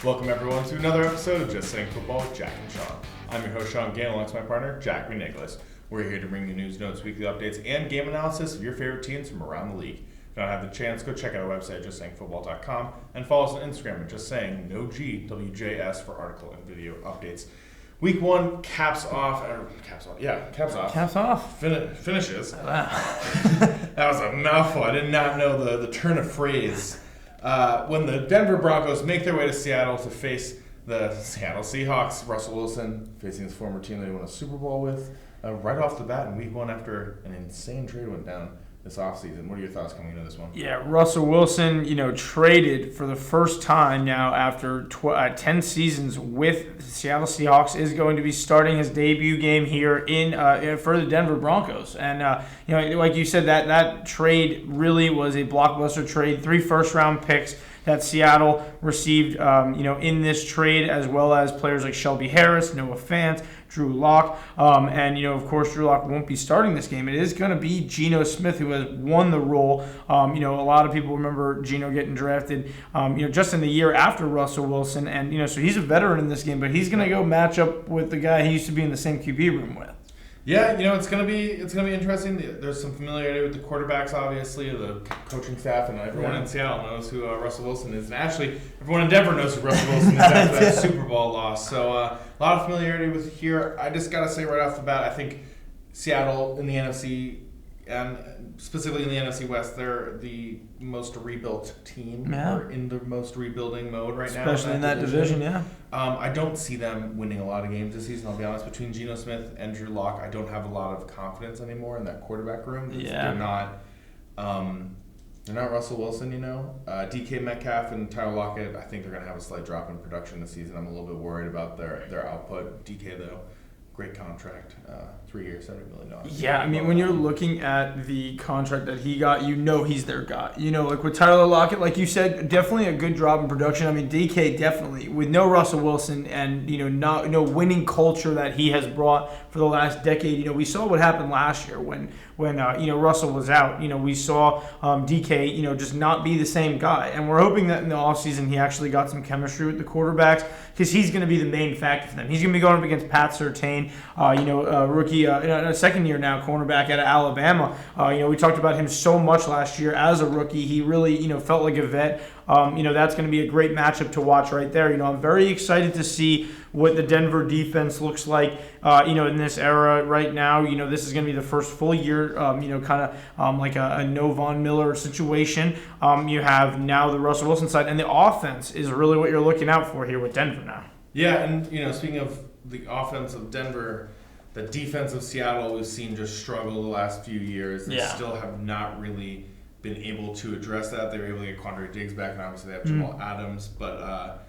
Welcome everyone to another episode of Just Saying Football with Jack and Sean. I'm your host Sean Gale, alongside my partner Jack Nicholas. We're here to bring you news, notes, weekly updates, and game analysis of your favorite teams from around the league. If you don't have the chance, go check out our website justsayingfootball.com and follow us on Instagram at justsayingwjs for article and video updates. Week 1 caps off. Finishes. Wow. That was a mouthful. I did not know the turn of phrase. When the Denver Broncos make their way to Seattle to face the Seattle Seahawks, Russell Wilson facing his former team that he won a Super Bowl with, right off the bat in Week 1 after an insane trade went down this offseason. What are your thoughts coming into this one? Yeah, Russell Wilson, traded for the first time now after 10 seasons with the Seattle Seahawks, is going to be starting his debut game here for the Denver Broncos. And, like you said, that trade really was a blockbuster trade. 3 first-round picks that Seattle received, in this trade, as well as players like Shelby Harris, Noah Fant, Drew Lock, and of course Drew Lock won't be starting this game. It is going to be Geno Smith who has won the role. A lot of people remember Geno getting drafted, just in the year after Russell Wilson, and so he's a veteran in this game, but he's going to go match up with the guy he used to be in the same QB room with. Yeah, it's gonna be interesting. There's some familiarity with the quarterbacks, obviously, the coaching staff, and everyone in Seattle knows who Russell Wilson is. And actually, everyone in Denver knows who Russell Wilson is after that Super Bowl loss. So a lot of familiarity with here. I just gotta say right off the bat, I think Seattle in the NFC, and specifically in the NFC West, they're the most rebuilt team. Yeah. Or in the most rebuilding mode right now. Especially in that division, yeah. I don't see them winning a lot of games this season, I'll be honest. Between Geno Smith and Drew Lock, I don't have a lot of confidence anymore in that quarterback room. Yeah. They're not Russell Wilson, DK Metcalf and Tyler Lockett, I think they're going to have a slight drop in production this season. I'm a little bit worried about their output. DK, though, great contract, 3 years, $70 million. Yeah, when you're looking at the contract that he got, he's their guy. Like with Tyler Lockett, like you said, definitely a good drop in production. DK definitely, with no Russell Wilson and, no winning culture that he has brought for the last decade. We saw what happened last year when Russell was out. We saw DK, just not be the same guy. And we're hoping that in the offseason he actually got some chemistry with the quarterbacks, because he's going to be the main factor for them. He's going to be going up against Pat Surtain, rookie, in a second year now, cornerback out of Alabama. We talked about him so much last year as a rookie. He really, felt like a vet. That's going to be a great matchup to watch right there. I'm very excited to see what the Denver defense looks like, in this era right now. This is going to be the first full year, like a no Von Miller situation. You have now the Russell Wilson side, and the offense is really what you're looking out for here with Denver now. Yeah, and, speaking of the offense of Denver, the defense of Seattle we've seen just struggle the last few years. They still have not really been able to address that. They were able to get Quandre Diggs back, and obviously they have Jamal Adams, but a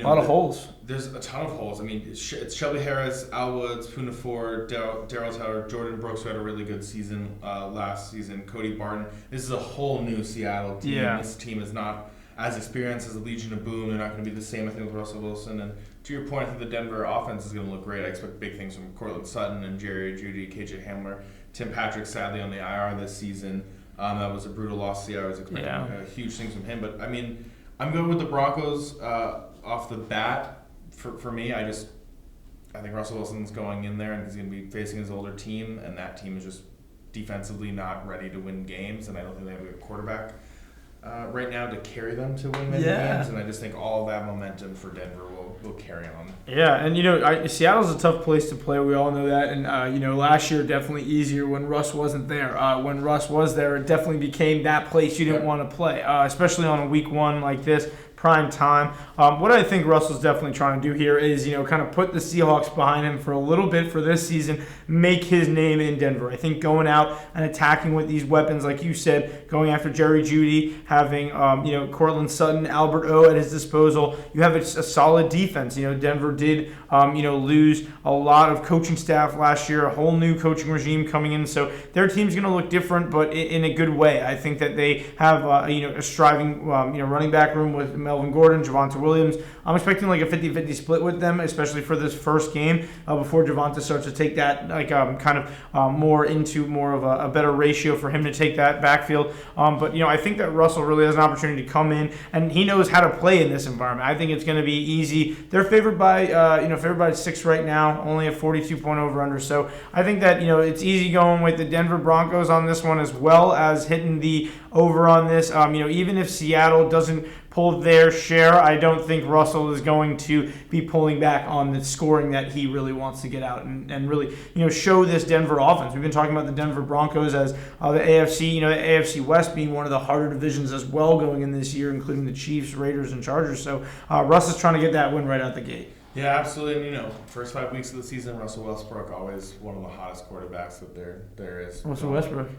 lot of holes. There's a ton of holes. It's Shelby Harris, Al Woods, Poona Ford, Darryl Taylor, Jordan Brooks, who had a really good season last season, Cody Barton. This is a whole new Seattle team. Yeah. This team is not as experienced as the Legion of Boom. They're not going to be the same, I think, with Russell Wilson. And to your point, I think the Denver offense is going to look great. I expect big things from Cortland Sutton and Jerry Jeudy, KJ Hamler. Tim Patrick, sadly, on the IR this season. That was a brutal loss. I was expecting huge things from him. But, I'm good with the Broncos off the bat. For me, I think Russell Wilson's going in there and he's going to be facing his older team, and that team is just defensively not ready to win games, and I don't think they have a good quarterback right now to carry them to win many games, and I just think all of that momentum for Denver will carry on. Yeah, and Seattle's a tough place to play. We all know that, and last year definitely easier when Russ wasn't there. When Russ was there, it definitely became that place you didn't want to play, especially on a week 1 like this. Prime time. What I think Russell's definitely trying to do here is, kind of put the Seahawks behind him for a little bit for this season, make his name in Denver. I think going out and attacking with these weapons, like you said, going after Jerry Jeudy, having, Cortland Sutton, Albert O at his disposal, you have a solid defense. Denver did, lose a lot of coaching staff last year, a whole new coaching regime coming in, so their team's going to look different, but in a good way. I think that they have, a striving, running back room with Melvin Gordon, Javonte Williams, I'm expecting like a 50-50 split with them, especially for this first game before Javonte starts to take that more into more of a better ratio for him to take that backfield. But I think that Russell really has an opportunity to come in, and he knows how to play in this environment. I think it's going to be easy. They're favored by 6 right now, only a 42-point over/under. So I think that it's easy going with the Denver Broncos on this one, as well as hitting the over on this. Even if Seattle doesn't pull their share, I don't think Russell is going to be pulling back on the scoring that he really wants to get out and really show this Denver offense. We've been talking about the Denver Broncos as the AFC, the AFC West being one of the harder divisions as well going in this year, including the Chiefs, Raiders, and Chargers. So Russ is trying to get that win right out the gate. Yeah, absolutely. And first 5 weeks of the season, Russell Westbrook, always one of the hottest quarterbacks that there is. Russell Westbrook.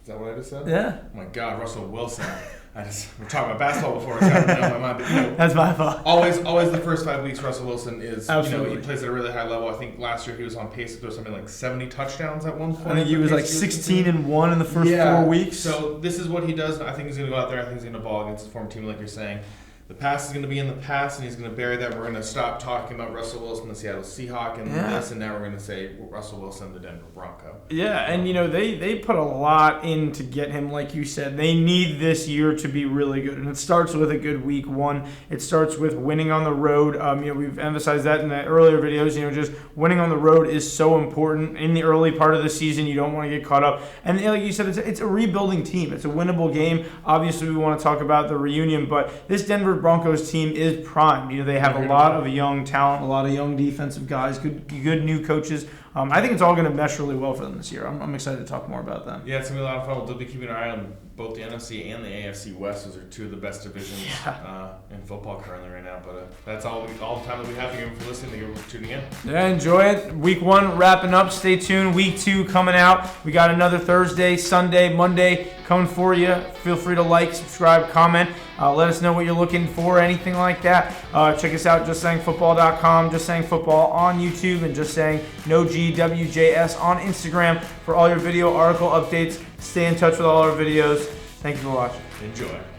Is that what I just said? Yeah. Oh my God, Russell Wilson. We're talking about basketball before. It's kind of on my mind, but that's my fault. Always the first 5 weeks, Russell Wilson is. Absolutely. He plays at a really high level. I think last year he was on pace to throw something like 70 touchdowns at one point. I think he was like 16-1 in the first 4 weeks. So this is what he does. I think he's going to go out there. I think he's going to ball against the former team, like you're saying. The past is going to be in the past, and he's going to bury that. We're going to stop talking about Russell Wilson, the Seattle Seahawks, and this, and now we're going to say Russell Wilson, the Denver Bronco. Yeah, and they put a lot in to get him, like you said. They need this year to be really good, and it starts with a good week 1. It starts with winning on the road. We've emphasized that in the earlier videos. Just winning on the road is so important in the early part of the season. You don't want to get caught up, and like you said, it's a rebuilding team. It's a winnable game. Obviously, we want to talk about the reunion, but this Denver Broncos team is primed. They have a lot of young talent, a lot of young defensive guys, good new coaches. I think it's all going to mesh really well for them this year. I'm excited to talk more about them. Yeah, it's going to be a lot of fun. We'll be keeping an eye on both the NFC and the AFC West. Those are 2 of the best divisions in football currently right now. But that's all the time that we have. Thank you for listening. Thank you for tuning in. Yeah, enjoy it. Week 1 wrapping up. Stay tuned. Week 2 coming out. We got another Thursday, Sunday, Monday coming for you. Feel free to like, subscribe, comment. Let us know what you're looking for, anything like that. Check us out, justsayingfootball.com, Just Saying Football on YouTube, and Just Saying No GWJS on Instagram for all your video article updates. Stay in touch with all our videos. Thank you for watching. Enjoy.